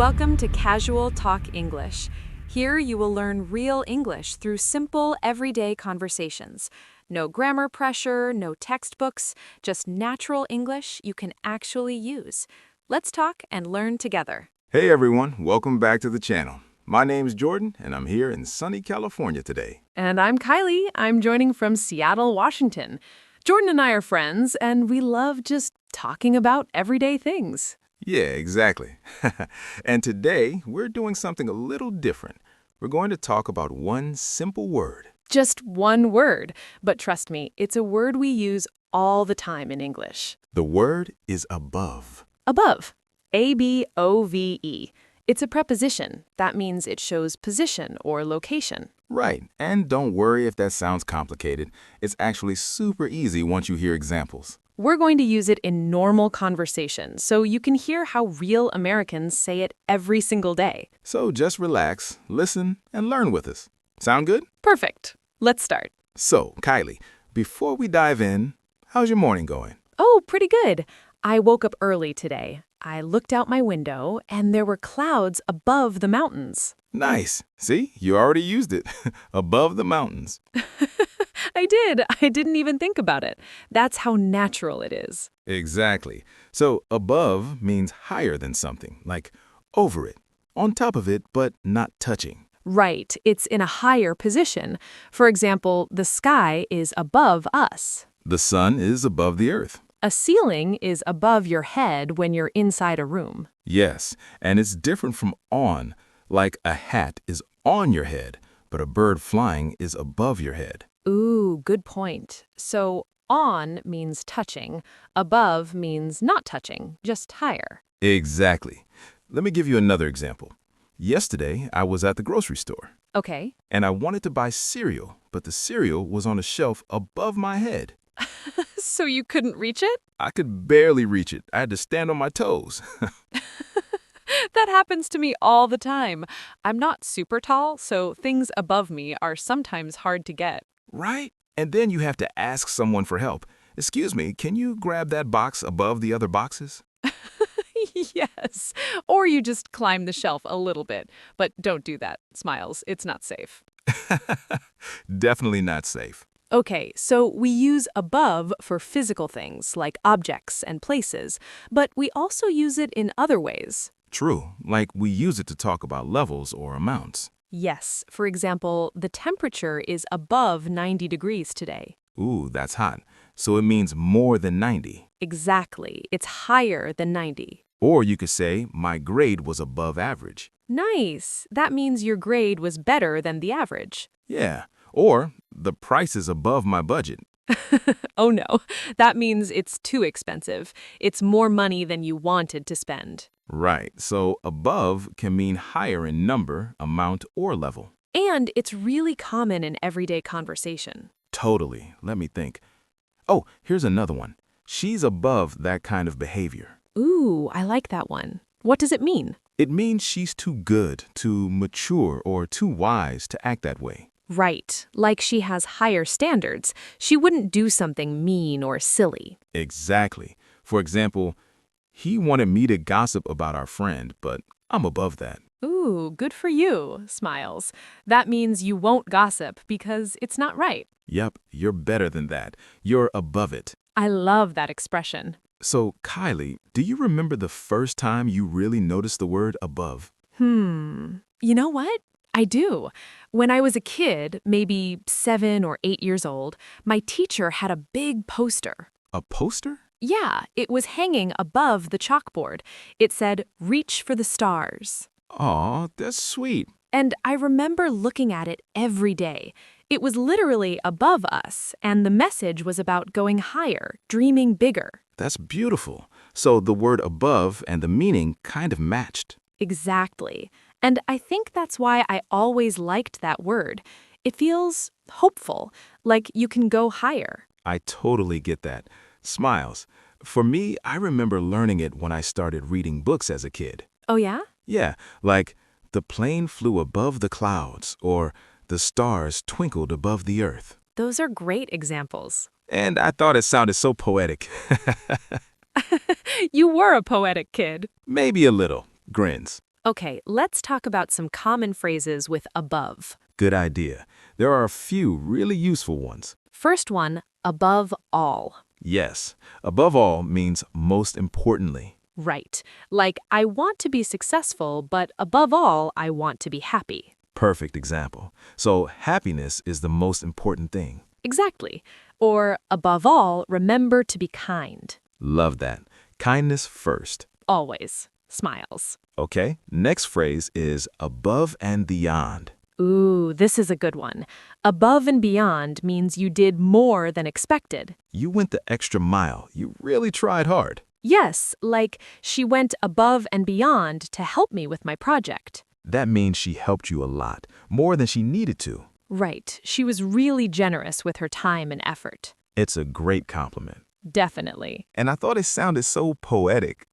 Welcome to Casual Talk English. Here you will learn real English through simple, everyday conversations. No grammar pressure, no textbooks, just natural English you can actually use. Let's talk and learn together. Hey everyone, welcome back to the channel. My name's Jordan, and I'm here in sunny California today. And I'm Kylie. I'm joining from Seattle, Washington. Jordan and I are friends, and we love just talking about everyday things. Yeah, exactly. And today, we're doing something a little different. We're going to talk about one simple word. Just one word, but trust me, it's a word we use all the time in English. The word is above. Above. A-B-O-V-E. It's a preposition. That means it shows position or location. Right, and don't worry if that sounds complicated. It's actually super easy once you hear examples. We're going to use it in normal conversation, so you can hear how real Americans say it every single day. So just relax, listen, and learn with us. Sound good? Perfect. Let's start. So, Kylie, before we dive in, how's your morning going? Oh, pretty good. I woke up early today. I looked out my window, and there were clouds above the mountains. Nice. See, you already used it. Above the mountains. I did. I didn't even think about it. That's how natural it is. Exactly. So above means higher than something, like over it, on top of it, but not touching. Right. It's in a higher position. For example, the sky is above us. The sun is above the earth. A ceiling is above your head when you're inside a room. Yes, and it's different from on, like a hat is on your head, but a bird flying is above your head. Ooh, good point. So on means touching, above means not touching, just higher. Exactly. Let me give you another example. Yesterday, I was at the grocery store. Okay. And I wanted to buy cereal, but the cereal was on a shelf above my head. So you couldn't reach it? I could barely reach it. I had to stand on my toes. That happens to me all the time. I'm not super tall, so things above me are sometimes hard to get. Right? And then you have to ask someone for help. Excuse me, can you grab that box above the other boxes? Yes. Or you just climb the shelf a little bit. But don't do that, Smiles. It's not safe. Definitely not safe. Okay, so we use above for physical things like objects and places, but we also use it in other ways. True, like we use it to talk about levels or amounts. Yes, for example, the temperature is above 90 degrees today. Ooh, that's hot. So it means more than 90. Exactly. It's higher than 90. Or you could say, my grade was above average. Nice. That means your grade was better than the average. Yeah. Or, the price is above my budget. Oh no, that means it's too expensive. It's more money than you wanted to spend. Right. So above can mean higher in number, amount, or level. And it's really common in everyday conversation. Totally. Let me think. Oh, here's another one. She's above that kind of behavior. Ooh, I like that one. What does it mean? It means she's too good, too mature, or too wise to act that way. Right, like she has higher standards. She wouldn't do something mean or silly. Exactly. For example, he wanted me to gossip about our friend, but I'm above that. Ooh, good for you, Smiles. That means you won't gossip because it's not right. Yep, you're better than that. You're above it. I love that expression. So, Kylie, do you remember the first time you really noticed the word above? You know what? I do. When I was a kid, maybe 7 or 8 years old, my teacher had a big poster. A poster? Yeah, it was hanging above the chalkboard. It said, "Reach for the stars." Aw, that's sweet. And I remember looking at it every day. It was literally above us, and the message was about going higher, dreaming bigger. That's beautiful. So the word above and the meaning kind of matched. Exactly. And I think that's why I always liked that word. It feels hopeful, like you can go higher. I totally get that. Smiles. For me, I remember learning it when I started reading books as a kid. Oh yeah? Yeah, like the plane flew above the clouds or the stars twinkled above the earth. Those are great examples. And I thought it sounded so poetic. You were a poetic kid. Maybe a little. Grins. Okay, let's talk about some common phrases with above. Good idea. There are a few really useful ones. First one, above all. Yes, above all means most importantly. Right. Like, I want to be successful, but above all, I want to be happy. Perfect example. So happiness is the most important thing. Exactly. Or, above all, remember to be kind. Love that. Kindness first. Always. Smiles. Okay, next phrase is above and beyond. Ooh, this is a good one. Above and beyond means you did more than expected. You went the extra mile. You really tried hard. Yes, like she went above and beyond to help me with my project. That means she helped you a lot, more than she needed to. Right, she was really generous with her time and effort. It's a great compliment. Definitely. And I thought it sounded so poetic,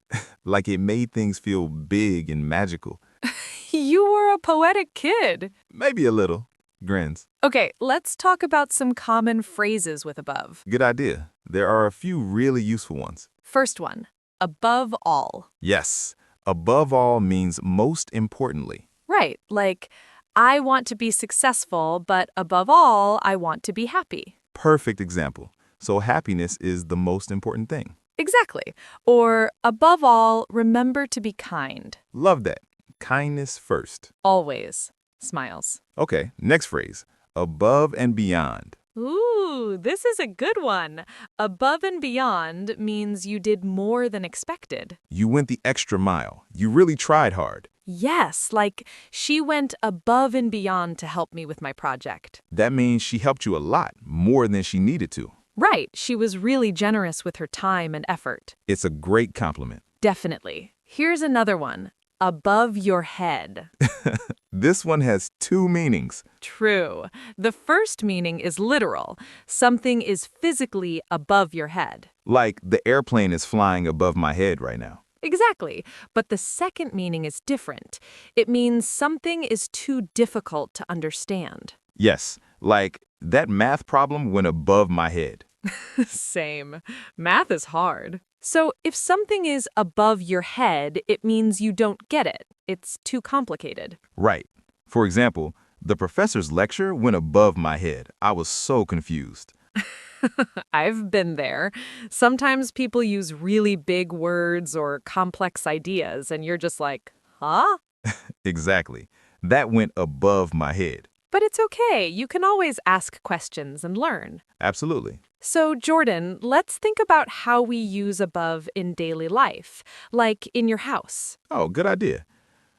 like it made things feel big and magical. You were a poetic kid. Maybe a little. Grins. Okay, let's talk about some common phrases with above. Good idea. There are a few really useful ones. First one, above all. Yes, above all means most importantly. Right, like, I want to be successful, but above all, I want to be happy. Perfect example. So happiness is the most important thing. Exactly. Or, above all, remember to be kind. Love that. Kindness first. Always. Smiles. Okay, next phrase. Above and beyond. Ooh, this is a good one. Above and beyond means you did more than expected. You went the extra mile. You really tried hard. Yes, like she went above and beyond to help me with my project. That means she helped you a lot, more than she needed to. Right, she was really generous with her time and effort. It's a great compliment. Definitely. Here's another one. Above your head. This one has two meanings. True. The first meaning is literal. Something is physically above your head. Like the airplane is flying above my head right now. Exactly. But the second meaning is different. It means something is too difficult to understand. Yes, like that math problem went above my head. Same. Math is hard. So if something is above your head, it means you don't get it. It's too complicated. Right. For example, the professor's lecture went above my head. I was so confused. I've been there. Sometimes people use really big words or complex ideas, and you're just like, huh? Exactly. That went above my head. But it's okay. You can always ask questions and learn. Absolutely. So, Jordan, let's think about how we use above in daily life, like in your house. Oh, good idea.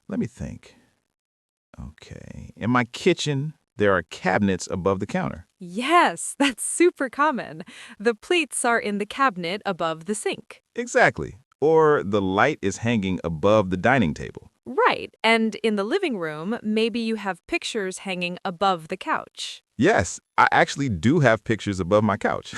Let me think. Okay. In my kitchen, there are cabinets above the counter. Yes, that's super common. The plates are in the cabinet above the sink. Exactly. Or the light is hanging above the dining table. Right, and in the living room, maybe you have pictures hanging above the couch. Yes, I actually do have pictures above my couch.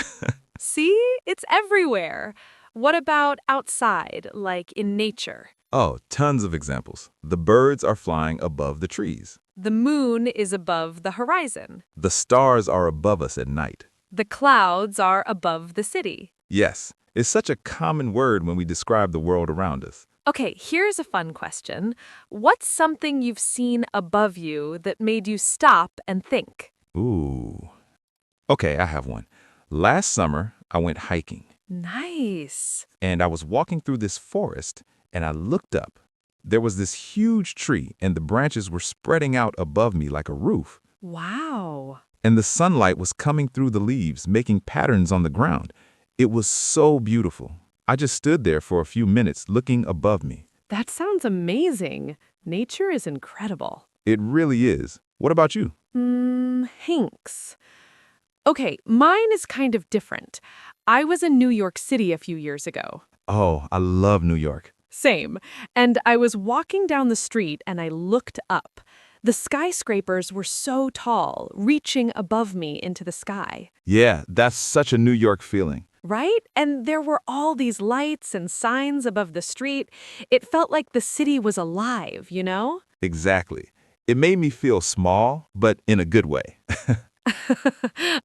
See? It's everywhere. What about outside, like in nature? Oh, tons of examples. The birds are flying above the trees. The moon is above the horizon. The stars are above us at night. The clouds are above the city. Yes, it's such a common word when we describe the world around us. Okay, here's a fun question. What's something you've seen above you that made you stop and think? Ooh. Okay, I have one. Last summer, I went hiking. Nice. And I was walking through this forest, and I looked up. There was this huge tree, and the branches were spreading out above me like a roof. Wow. And the sunlight was coming through the leaves, making patterns on the ground. It was so beautiful. I just stood there for a few minutes looking above me. That sounds amazing. Nature is incredible. It really is. What about you? Hanks. Okay, mine is kind of different. I was in New York City a few years ago. Oh, I love New York. Same. And I was walking down the street and I looked up. The skyscrapers were so tall, reaching above me into the sky. Yeah, that's such a New York feeling. Right? And there were all these lights and signs above the street. It felt like the city was alive, you know? Exactly. It made me feel small, but in a good way.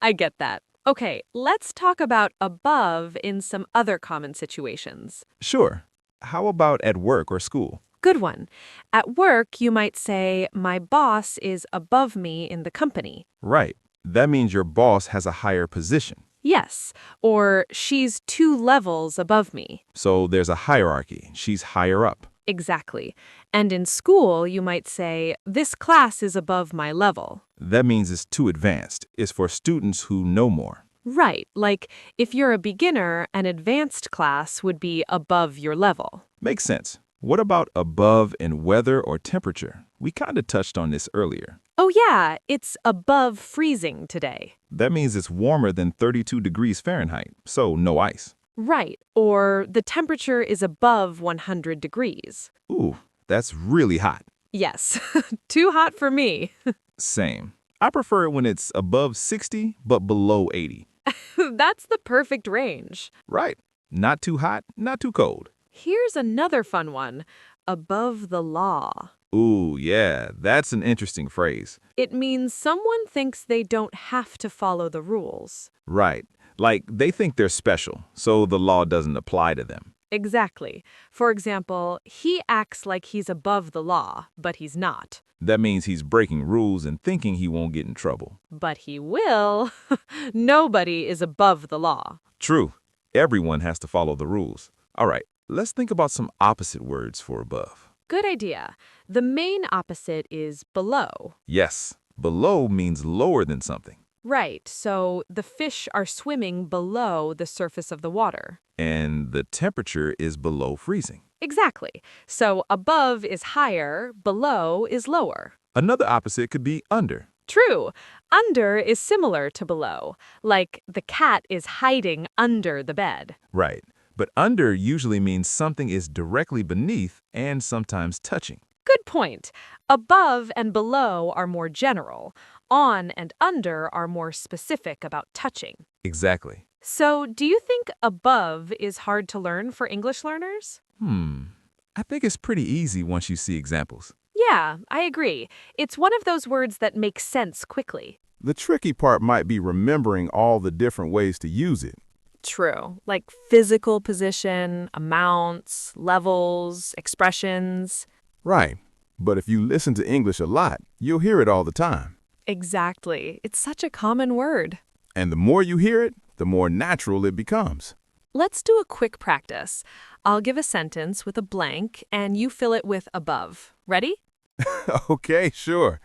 I get that. Okay, let's talk about above in some other common situations. Sure. How about at work or school? Good one. At work, you might say, my boss is above me in the company. Right. That means your boss has a higher position. Yes, or she's 2 levels above me. So there's a hierarchy. She's higher up. Exactly. And in school, you might say, this class is above my level. That means it's too advanced. It's for students who know more. Right, like if you're a beginner, an advanced class would be above your level. Makes sense. What about above in weather or temperature? We kind of touched on this earlier. Oh yeah, it's above freezing today. That means it's warmer than 32 degrees Fahrenheit, so no ice. Right, or the temperature is above 100 degrees. Ooh, that's really hot. Yes, too hot for me. Same. I prefer it when it's above 60 but below 80. That's the perfect range. Right. Not too hot, not too cold. Here's another fun one. Above the law. Ooh, yeah, that's an interesting phrase. It means someone thinks they don't have to follow the rules. Right. Like they think they're special, so the law doesn't apply to them. Exactly. For example, he acts like he's above the law, but he's not. That means he's breaking rules and thinking he won't get in trouble. But he will. Nobody is above the law. True. Everyone has to follow the rules. All right, let's think about some opposite words for above. Good idea. The main opposite is below. Yes, below means lower than something. Right, so the fish are swimming below the surface of the water. And the temperature is below freezing. Exactly. So above is higher, below is lower. Another opposite could be under. True. Under is similar to below, like the cat is hiding under the bed. Right. But under usually means something is directly beneath and sometimes touching. Good point. Above and below are more general. On and under are more specific about touching. Exactly. So, do you think above is hard to learn for English learners? I think it's pretty easy once you see examples. Yeah, I agree. It's one of those words that make sense quickly. The tricky part might be remembering all the different ways to use it. True. Like physical position, amounts, levels, expressions. Right. But if you listen to English a lot, you'll hear it all the time. Exactly. It's such a common word. And the more you hear it, the more natural it becomes. Let's do a quick practice. I'll give a sentence with a blank, and you fill it with above. Ready? Okay, sure.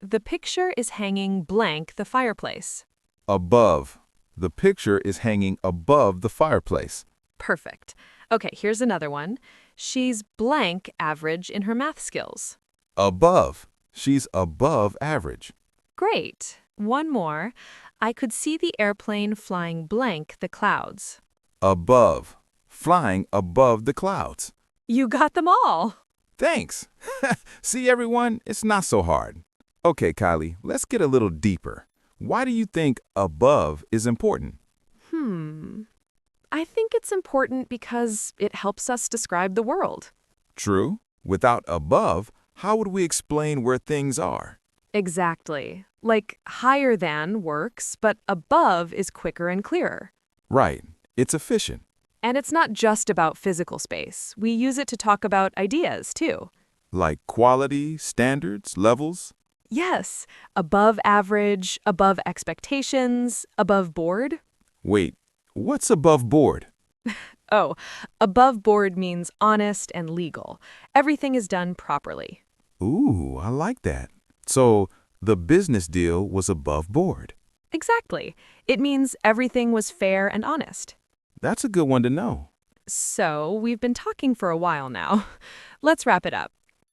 The picture is hanging blank the fireplace. Above. The picture is hanging above the fireplace. Perfect. Okay, here's another one. She's blank average in her math skills. Above. She's above average. Great. One more. I could see the airplane flying blank the clouds. Above. Flying above the clouds. You got them all. Thanks. See, everyone, it's not so hard. Okay, Kylie, let's get a little deeper. Why do you think above is important? I think it's important because it helps us describe the world. True. Without above, how would we explain where things are? Exactly. Like higher than works, but above is quicker and clearer. Right. It's efficient. And it's not just about physical space. We use it to talk about ideas, too. Like quality, standards, levels? Yes, above average, above expectations, above board. Wait, what's above board? Oh, above board means honest and legal. Everything is done properly. Ooh, I like that. So, the business deal was above board. Exactly. It means everything was fair and honest. That's a good one to know. So, we've been talking for a while now. Let's wrap it up.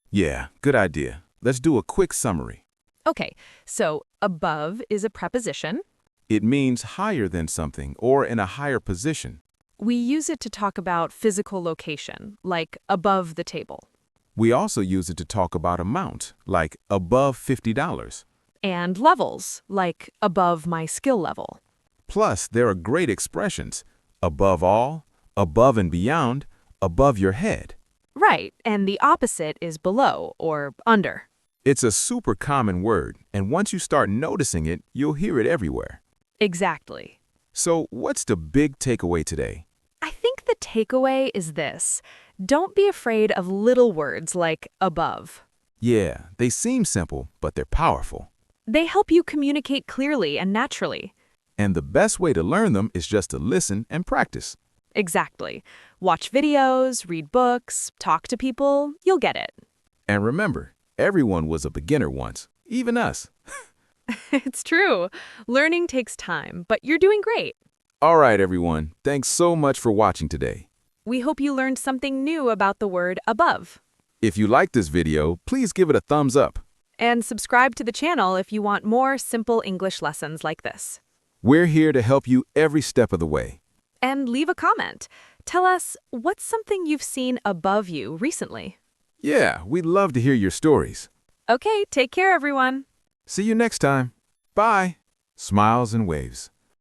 Yeah, good idea. Let's do a quick summary. Okay, so above is a preposition. It means higher than something or in a higher position. We use it to talk about physical location, like above the table. We also use it to talk about amount, like above $50. And levels, like above my skill level. Plus, there are great expressions. Above all, above and beyond, above your head. Right, and the opposite is below or under. It's a super common word, and once you start noticing it, you'll hear it everywhere. Exactly. So, what's the big takeaway today? I think the takeaway is this. Don't be afraid of little words like above. Yeah, they seem simple, but they're powerful. They help you communicate clearly and naturally. And the best way to learn them is just to listen and practice. Exactly. Watch videos, read books, talk to people, you'll get it. And remember, everyone was a beginner once, even us. It's true. Learning takes time, but you're doing great. All right, everyone. Thanks so much for watching today. We hope you learned something new about the word above. If you liked this video, please give it a thumbs up. And subscribe to the channel if you want more simple English lessons like this. We're here to help you every step of the way. And leave a comment. Tell us, what's something you've seen above you recently? Yeah, we'd love to hear your stories. Okay, take care, everyone. See you next time. Bye. Smiles and waves.